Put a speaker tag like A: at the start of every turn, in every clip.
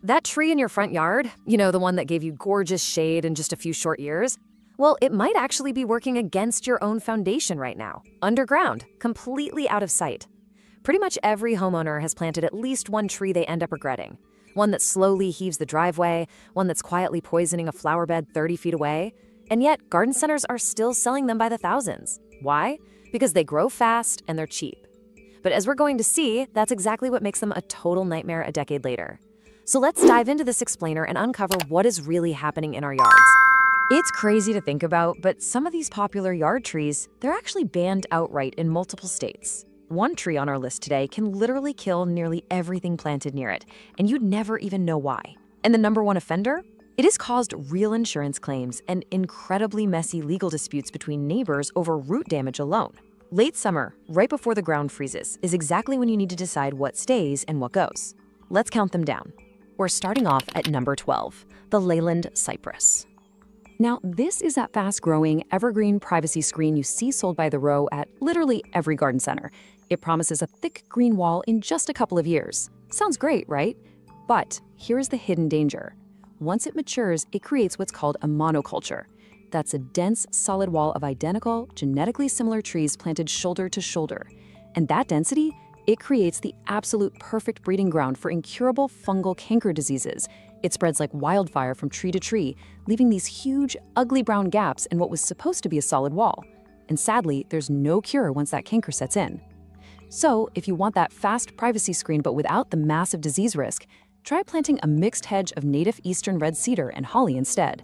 A: That tree in your front yard, the one that gave you gorgeous shade in just a few short years, well, it might actually be working against your own foundation right now, underground, completely out of sight. Pretty much every homeowner has planted at least one tree they end up regretting. One that slowly heaves the driveway, one that's quietly poisoning a flower bed 30 feet away. And yet, garden centers are still selling them by the thousands. Why? Because they grow fast and they're cheap. But as we're going to see, that's exactly what makes them a total nightmare a decade later. So let's dive into this explainer and uncover what is really happening in our yards. It's crazy to think about, but some of these popular yard trees, they're actually banned outright in multiple states. One tree on our list today can literally kill nearly everything planted near it, and you'd never even know why. And the number one offender? It has caused real insurance claims and incredibly messy legal disputes between neighbors over root damage alone. Late summer, right before the ground freezes, is exactly when you need to decide what stays and what goes. Let's count them down. We're starting off at number 12, the Leyland cypress. Now, this is that fast-growing, evergreen privacy screen you see sold by the row at literally every garden center. It promises a thick green wall in just a couple of years. Sounds great, right? But here's the hidden danger. Once it matures, it creates what's called a monoculture. That's a dense, solid wall of identical, genetically similar trees planted shoulder to shoulder. And that density, it creates the absolute perfect breeding ground for incurable fungal canker diseases. It spreads like wildfire from tree to tree, leaving these huge, ugly brown gaps in what was supposed to be a solid wall. And sadly, there's no cure once that canker sets in. So, if you want that fast privacy screen but without the massive disease risk, try planting a mixed hedge of native eastern red cedar and holly instead.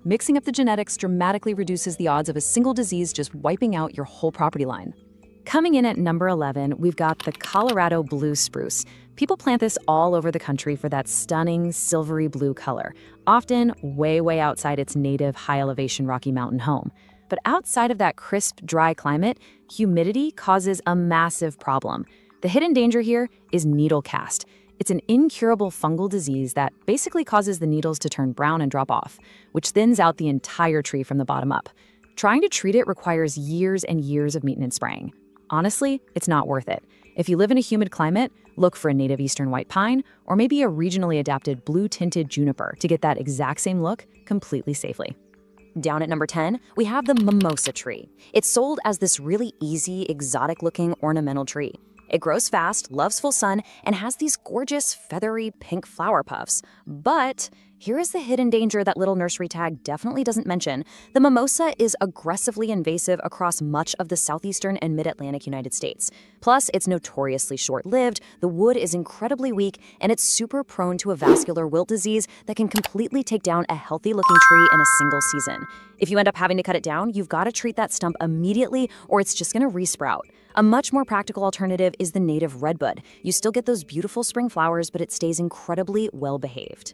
A: Mixing up the genetics dramatically reduces the odds of a single disease just wiping out your whole property line. Coming in at number 11, we've got the Colorado blue spruce. People plant this all over the country for that stunning silvery blue color, often way outside its native high-elevation Rocky Mountain home. But outside of that crisp, dry climate, humidity causes a massive problem. The hidden danger here is needle cast. It's an incurable fungal disease that basically causes the needles to turn brown and drop off, which thins out the entire tree from the bottom up. Trying to treat it requires years and years of maintenance spraying. Honestly, it's not worth it. If you live in a humid climate, look for a native eastern white pine or maybe a regionally adapted blue-tinted juniper to get that exact same look completely safely. Down at number 10, we have the mimosa tree. It's sold as this really easy, exotic-looking ornamental tree. It grows fast, loves full sun, and has these gorgeous, feathery pink flower puffs. But here is the hidden danger that little nursery tag definitely doesn't mention. The mimosa is aggressively invasive across much of the southeastern and mid-Atlantic United States. Plus, it's notoriously short-lived, the wood is incredibly weak, and it's super prone to a vascular wilt disease that can completely take down a healthy-looking tree in a single season. If you end up having to cut it down, you've got to treat that stump immediately or it's just going to resprout. A much more practical alternative is the native redbud. You still get those beautiful spring flowers, but it stays incredibly well-behaved.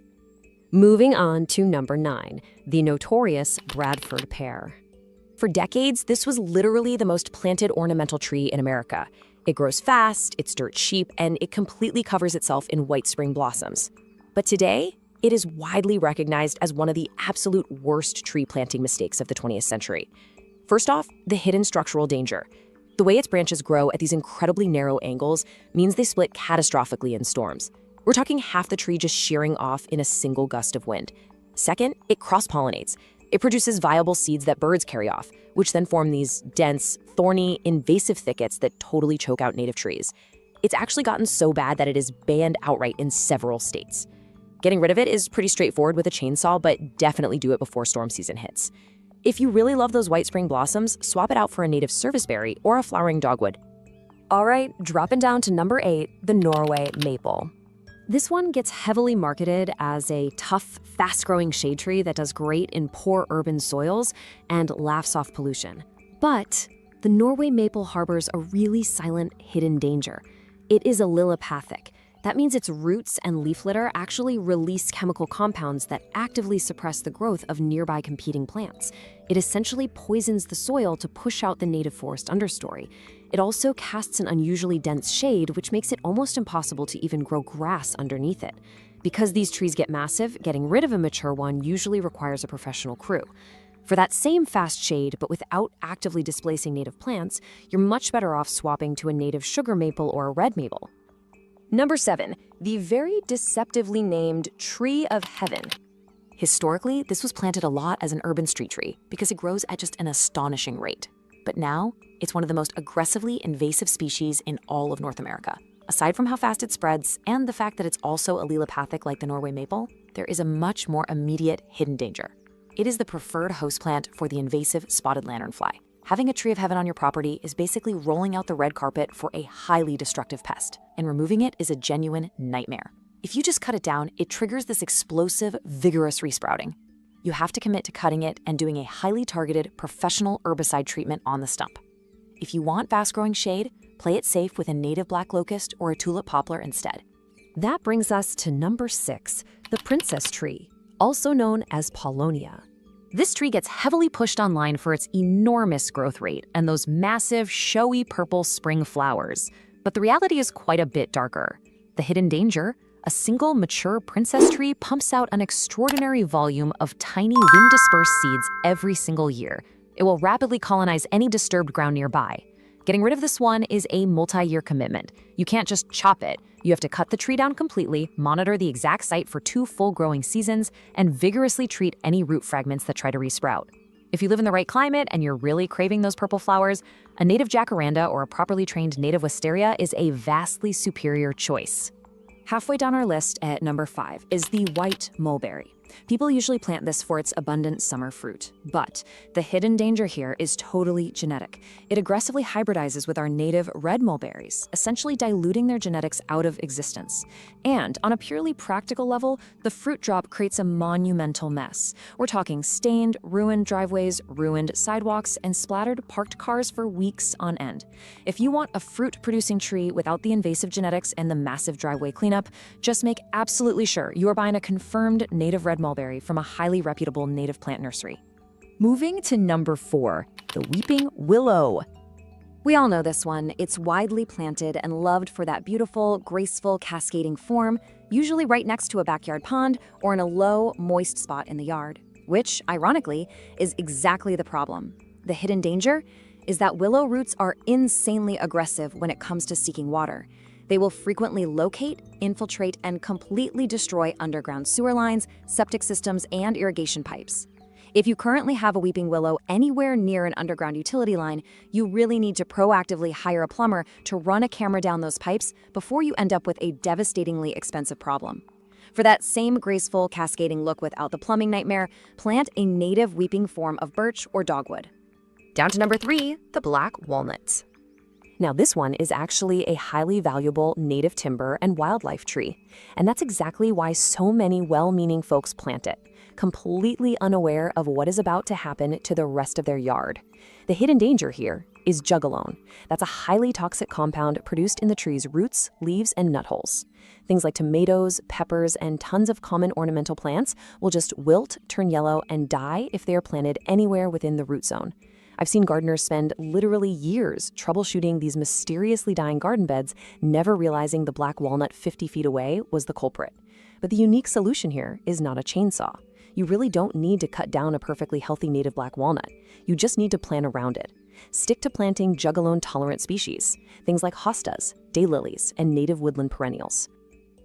A: Moving on to number 9, the notorious Bradford pear. For decades, this was literally the most planted ornamental tree in America. It grows fast, it's dirt cheap, and it completely covers itself in white spring blossoms. But today, it is widely recognized as one of the absolute worst tree planting mistakes of the 20th century. First off, the hidden structural danger. The way its branches grow at these incredibly narrow angles means they split catastrophically in storms. We're talking half the tree just shearing off in a single gust of wind. Second, it cross-pollinates. It produces viable seeds that birds carry off, which then form these dense, thorny, invasive thickets that totally choke out native trees. It's actually gotten so bad that it is banned outright in several states. Getting rid of it is pretty straightforward with a chainsaw, but definitely do it before storm season hits. If you really love those white spring blossoms, swap it out for a native serviceberry or a flowering dogwood. All right, dropping down to number 8, the Norway Maple. This one gets heavily marketed as a tough, fast-growing shade tree that does great in poor urban soils and laughs off pollution. But the Norway maple harbors a really silent, hidden danger. It is allelopathic. That means its roots and leaf litter actually release chemical compounds that actively suppress the growth of nearby competing plants. It essentially poisons the soil to push out the native forest understory. It also casts an unusually dense shade, which makes it almost impossible to even grow grass underneath it. Because these trees get massive, getting rid of a mature one usually requires a professional crew. For that same fast shade, but without actively displacing native plants, you're much better off swapping to a native sugar maple or a red maple. Number 7, the very deceptively named Tree of Heaven. Historically, this was planted a lot as an urban street tree because it grows at just an astonishing rate. But now, it's one of the most aggressively invasive species in all of North America. Aside from how fast it spreads and the fact that it's also allelopathic like the Norway Maple, there is a much more immediate hidden danger. It is the preferred host plant for the invasive spotted lanternfly. Having a tree of heaven on your property is basically rolling out the red carpet for a highly destructive pest, and removing it is a genuine nightmare. If you just cut it down, it triggers this explosive, vigorous resprouting. You have to commit to cutting it and doing a highly targeted, professional herbicide treatment on the stump. If you want fast-growing shade, play it safe with a native black locust or a tulip poplar instead. That brings us to number 6, the princess tree, also known as Paulownia. This tree gets heavily pushed online for its enormous growth rate and those massive, showy purple spring flowers. But the reality is quite a bit darker. The hidden danger? A single mature princess tree pumps out an extraordinary volume of tiny wind-dispersed seeds every single year. It will rapidly colonize any disturbed ground nearby. Getting rid of this one is a multi-year commitment. You can't just chop it. You have to cut the tree down completely, monitor the exact site for 2 full growing seasons, and vigorously treat any root fragments that try to resprout. If you live in the right climate and you're really craving those purple flowers, a native jacaranda or a properly trained native wisteria is a vastly superior choice. Halfway down our list at number 5 is the white mulberry. People usually plant this for its abundant summer fruit, but the hidden danger here is totally genetic. It aggressively hybridizes with our native red mulberries, essentially diluting their genetics out of existence. And on a purely practical level, the fruit drop creates a monumental mess. We're talking stained, ruined driveways, ruined sidewalks, and splattered parked cars for weeks on end. If you want a fruit-producing tree without the invasive genetics and the massive driveway cleanup, just make absolutely sure you are buying a confirmed native red mulberry from a highly reputable native plant nursery. Moving to number 4, the weeping willow. We all know this one. It's widely planted and loved for that beautiful, graceful, cascading form, usually right next to a backyard pond or in a low, moist spot in the yard, which, ironically, is exactly the problem. The hidden danger is that willow roots are insanely aggressive when it comes to seeking water. They will frequently locate, infiltrate, and completely destroy underground sewer lines, septic systems, and irrigation pipes. If you currently have a weeping willow anywhere near an underground utility line, you really need to proactively hire a plumber to run a camera down those pipes before you end up with a devastatingly expensive problem. For that same graceful, cascading look without the plumbing nightmare, plant a native weeping form of birch or dogwood. Down to number 3, the black walnut. Now, this one is actually a highly valuable native timber and wildlife tree, and that's exactly why so many well-meaning folks plant it, completely unaware of what is about to happen to the rest of their yard. The hidden danger here is jugalone. That's a highly toxic compound produced in the tree's roots, leaves, and nut holes. Things like tomatoes, peppers, and tons of common ornamental plants will just wilt, turn yellow, and die if they are planted anywhere within the root zone. I've seen gardeners spend literally years troubleshooting these mysteriously dying garden beds, never realizing the black walnut 50 feet away was the culprit. But the unique solution here is not a chainsaw. You really don't need to cut down a perfectly healthy native black walnut. You just need to plan around it. Stick to planting jugalone-tolerant species, things like hostas, daylilies, and native woodland perennials.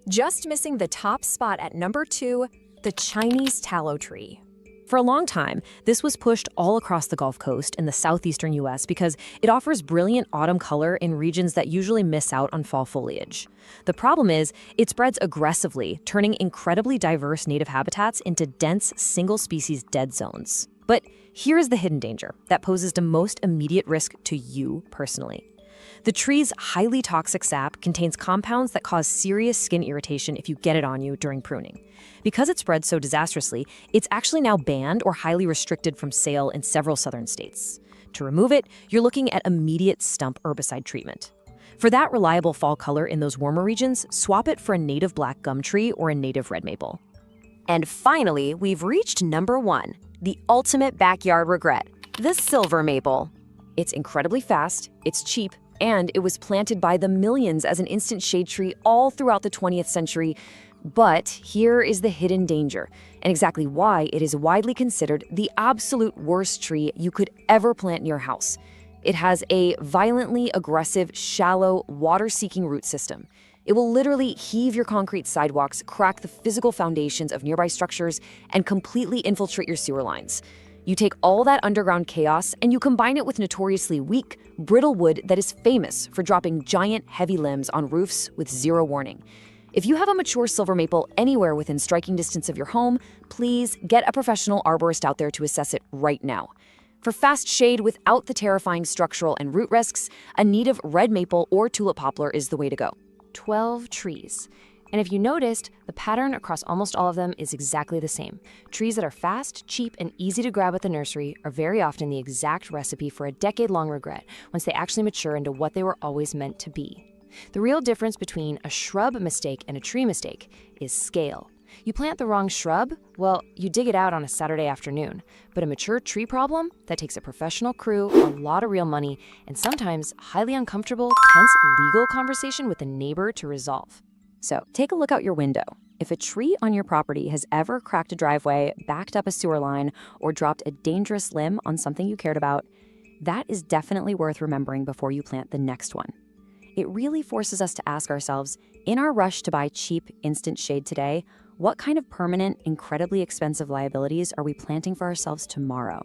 A: Just missing the top spot at number 2, the Chinese tallow tree. For a long time, this was pushed all across the Gulf Coast in the southeastern U.S. because it offers brilliant autumn color in regions that usually miss out on fall foliage. The problem is, it spreads aggressively, turning incredibly diverse native habitats into dense, single-species dead zones. But here's the hidden danger that poses the most immediate risk to you personally. The tree's highly toxic sap contains compounds that cause serious skin irritation if you get it on you during pruning. Because it spreads so disastrously, it's actually now banned or highly restricted from sale in several southern states. To remove it, you're looking at immediate stump herbicide treatment. For that reliable fall color in those warmer regions, swap it for a native black gum tree or a native red maple. And finally, we've reached number 1, the ultimate backyard regret, the silver maple. It's incredibly fast, it's cheap, and it was planted by the millions as an instant shade tree all throughout the 20th century. But here is the hidden danger, and exactly why it is widely considered the absolute worst tree you could ever plant in your house. It has a violently aggressive, shallow, water-seeking root system. It will literally heave your concrete sidewalks, crack the physical foundations of nearby structures, and completely infiltrate your sewer lines. You take all that underground chaos and you combine it with notoriously weak, brittle wood that is famous for dropping giant, heavy limbs on roofs with zero warning. If you have a mature silver maple anywhere within striking distance of your home, please get a professional arborist out there to assess it right now. For fast shade without the terrifying structural and root risks, a native red maple or tulip poplar is the way to go.
B: 12 trees. And if you noticed, the pattern across almost all of them is exactly the same. Trees that are fast, cheap, and easy to grab at the nursery are very often the exact recipe for a decade-long regret once they actually mature into what they were always meant to be. The real difference between a shrub mistake and a tree mistake is scale. You plant the wrong shrub, well, you dig it out on a Saturday afternoon. But a mature tree problem, that takes a professional crew, a lot of real money, and sometimes highly uncomfortable, tense legal conversation with a neighbor to resolve.
A: So take a look out your window. If a tree on your property has ever cracked a driveway, backed up a sewer line, or dropped a dangerous limb on something you cared about, that is definitely worth remembering before you plant the next one. It really forces us to ask ourselves, in our rush to buy cheap, instant shade today, what kind of permanent, incredibly expensive liabilities are we planting for ourselves tomorrow?